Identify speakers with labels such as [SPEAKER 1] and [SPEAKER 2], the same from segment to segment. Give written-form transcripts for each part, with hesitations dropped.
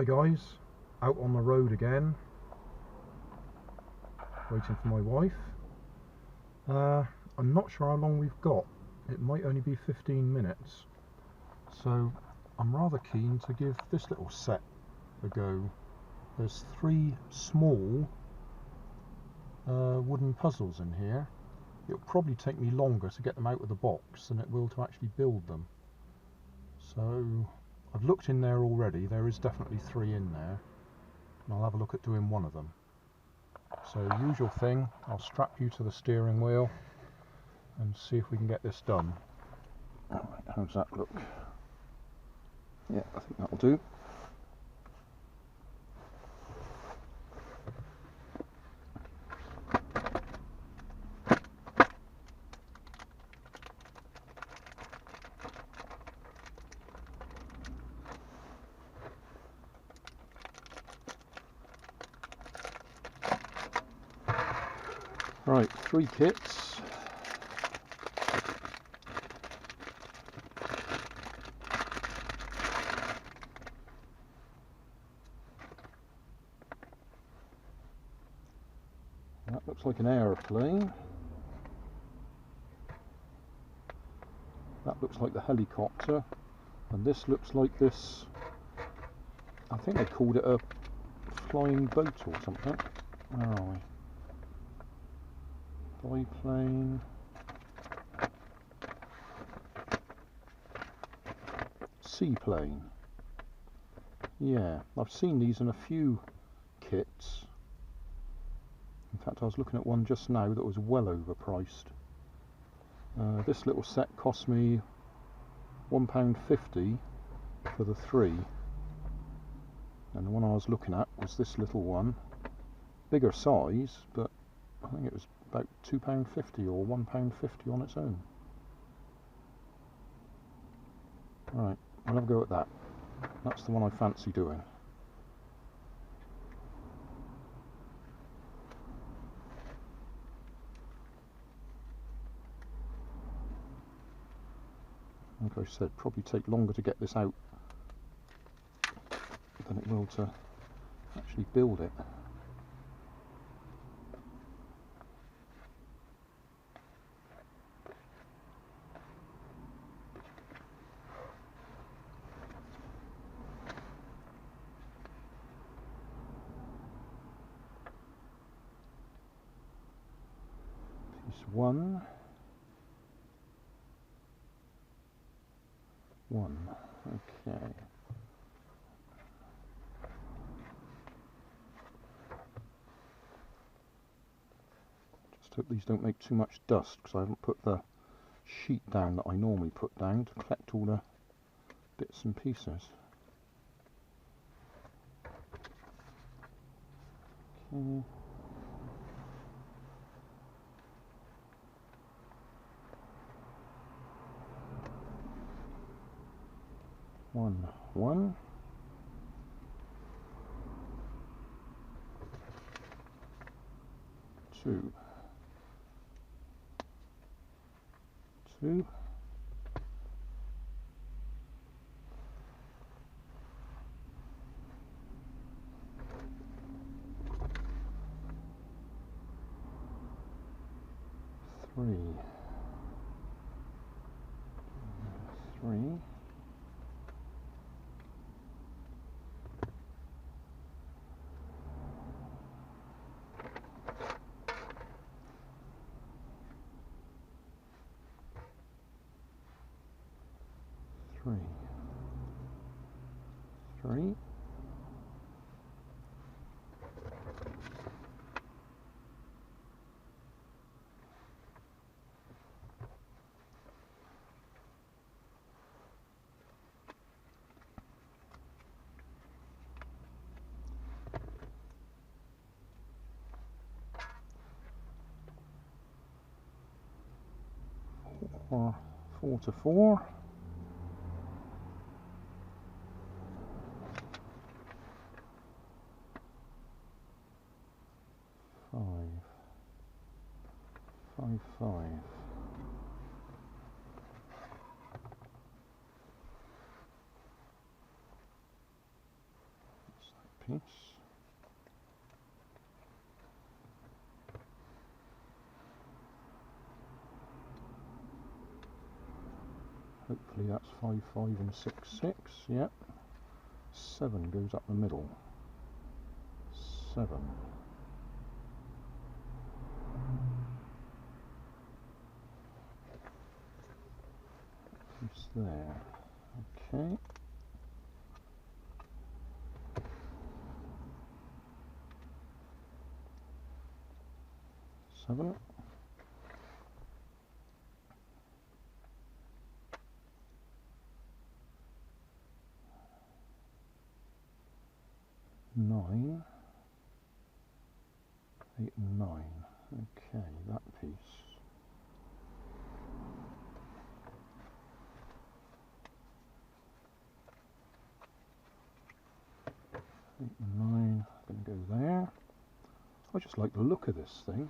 [SPEAKER 1] Hi guys, out on the road again, waiting for my wife. I'm not sure how long we've got. It might only be 15 minutes. So I'm rather keen to give this little set a go. There's 3 small wooden puzzles in here. It'll probably take me longer to get them out of the box than it will to actually build them. So I've looked in there already. There is definitely 3 in there, and I'll have a look at doing one of them. So usual thing, I'll strap you to the steering wheel and see if we can get this done. Alright, how's that look? Yeah, I think that'll do. Right, 3 kits. That looks like an aeroplane. That looks like the helicopter. And this looks like this, I think they called it a flying boat or something. Where are we? Biplane. Seaplane. Yeah, I've seen these in a few kits. In fact, I was looking at one just now that was well overpriced. This little set cost me £1.50 for the 3. And the one I was looking at was this little one. Bigger size, but I think it was about £2.50 or £1.50 on its own. Right, I'll have a go at that. That's the one I fancy doing. Like I said, probably take longer to get this out than it will to actually build it. Piece 1. 1. Okay. Just hope these don't make too much dust, because I haven't put the sheet down that I normally put down to collect all the bits and pieces. Okay. One. 2. 2. 3. 3. 3. 3. 4 to 4. 5. 5, 5. piece. Hopefully that's 5, 5 and 6, 6, yep. 7 goes up the middle. 7. Piece there. Okay. 7. 9, 8 and 9. Okay, that piece. 8 and 9, going to go there. I just like the look of this thing.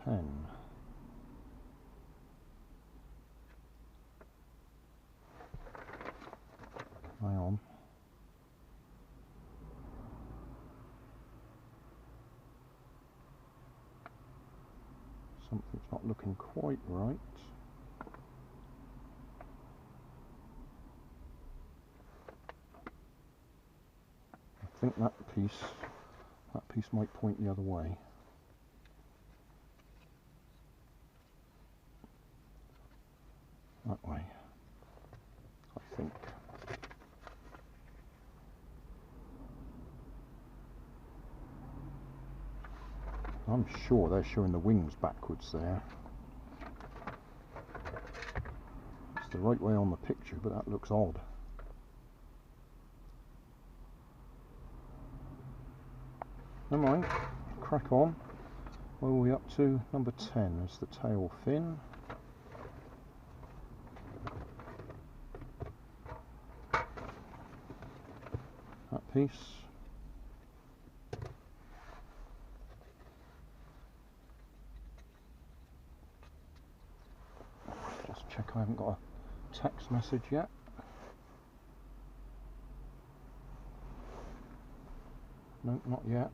[SPEAKER 1] Hang on. Something's not looking quite right. I think that piece might point the other way. That way, I think. I'm sure they're showing the wings backwards there. It's the right way on the picture, but that looks odd. Never mind, crack on. Where are we up to? Number 10 is the tail fin. That piece. Just check I haven't got a text message yet. No, not yet.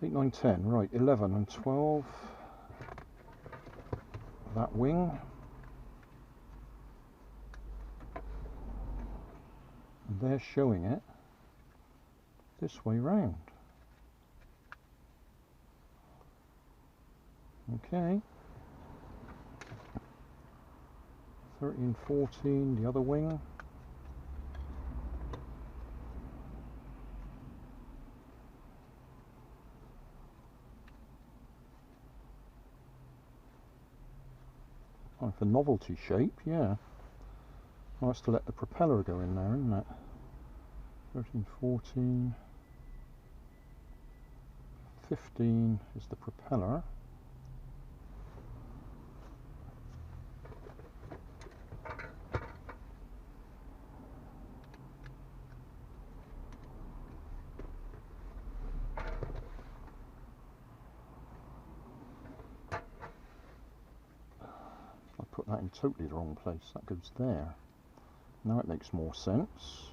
[SPEAKER 1] Eight, 9, 10, right, 11 and 12. That wing. And they're showing it this way round. Okay. 13, 14, the other wing. Oh, for novelty shape, yeah. Nice to let the propeller go in there, isn't it? 13, 14, 15 is the propeller. I put that in totally the wrong place. That goes there. Now it makes more sense.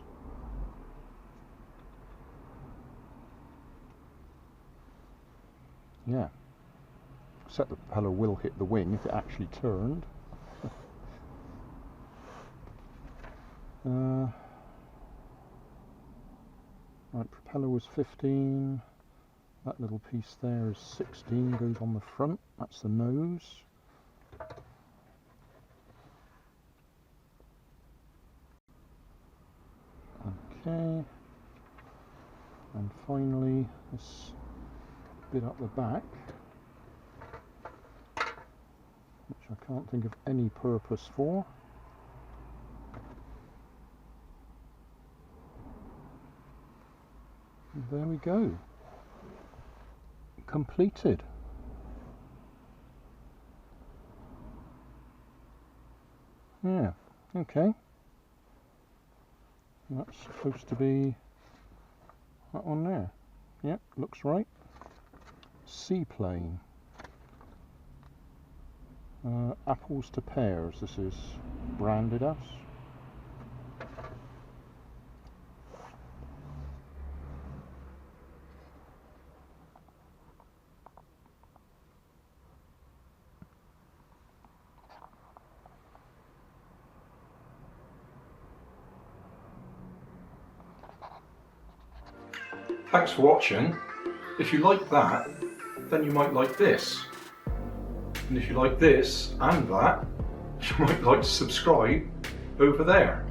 [SPEAKER 1] Yeah. Except the propeller will hit the wing if it actually turned. Right, propeller was 15. That little piece there is 16, goes on the front. That's the nose. Okay. And finally, this bit up the back, which I can't think of any purpose for. And there we go. Completed. Yeah, okay. That's supposed to be that one there. Yep, looks right. Seaplane. Apples to pears. This is Grandad. Thanks for watching. If you like that, then you might like this. And if you like this and that, you might like to subscribe over there.